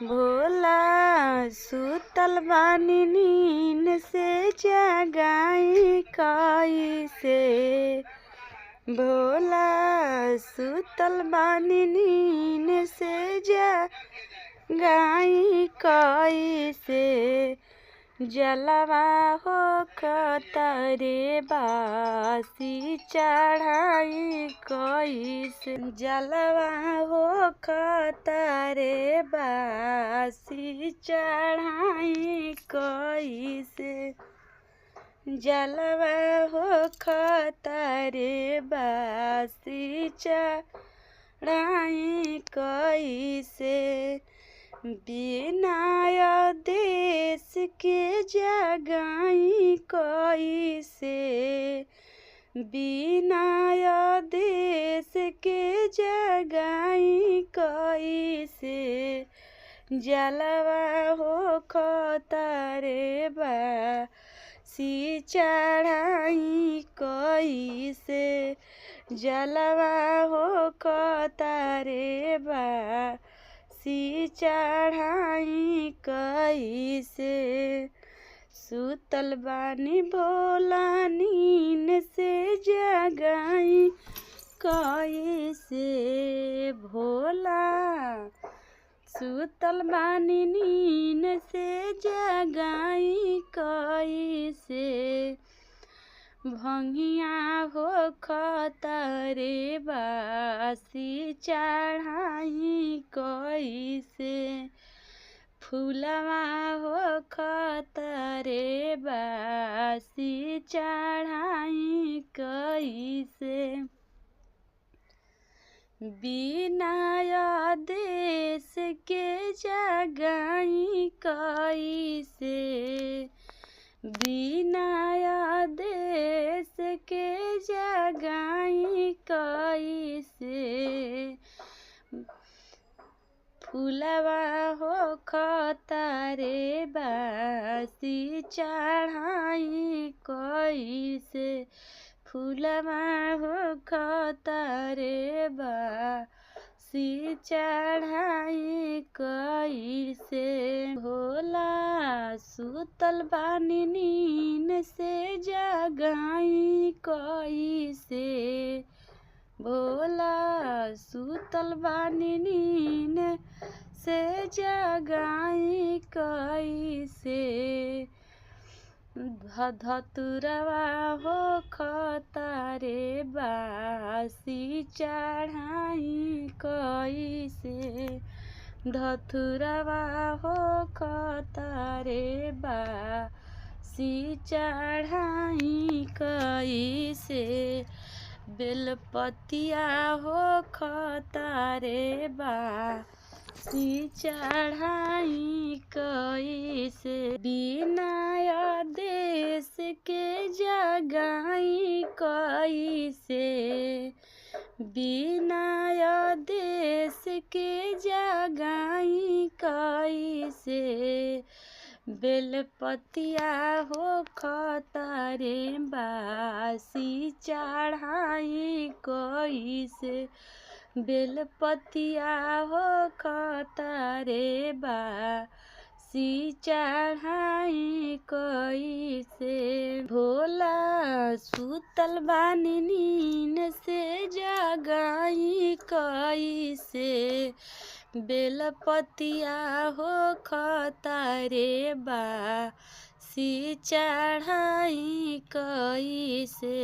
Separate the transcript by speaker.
Speaker 1: भोला सुतल बानी नींद से जगाई कैसे। भोला सुतल बानी नींद से जगाई कैसे। जलवा हो कतरे बासी चढ़ाई कैसे। जलवा हो कतरे बासी चढ़ाई कैसे। जलवा हो कतरे बासी चढ़ाई कैसे। बिना देश के जगाई कैसे। बिना देश के जगाई कैसे। जलवा हो कतरे बासी चढ़ाई कैसे। जलवा हो कतरे बासी चढ़ाई कैसे। सुतल बानी भोला नींद से जगाई कैसे। भोला सुतल बानी नींद से जगाई कैसे। भंगिया हो कतरे बासी चढ़ाई कैसे। फूलवा हो कतरे बासी चढ़ाई कैसे। बिना देश के जगाई कैसे। बिना देश के जगाई कैसे। फूलवा हो कतरे बासी चढ़ाई कैसे। फूलवा हो कतरे बासी चढ़ाई कैसे। भोला सुतल बानी नींद से जगाई कैसे। भोला सुतल बानी नींद से जगाई कैसे। धतुरवा हो कतरे बासी चढ़ाई कैसे। धतुरवा हो कतरे बासी चढ़ाई कैसे। बेलपतिया हो कतरे बासी चढ़ाई कैसे। बिना देश के जगाई कैसे। बिना देश के जगाई कैसे। बेलपतिया हो कतरे बासी चढ़ाई कैसे। बेलपतिया हो कतरे बासी चढ़ाई कैसे। भोला सुतल बानी नींद से जगाई कैसे। बेलपतिया हो कतरे बासी चढ़ाई कैसे।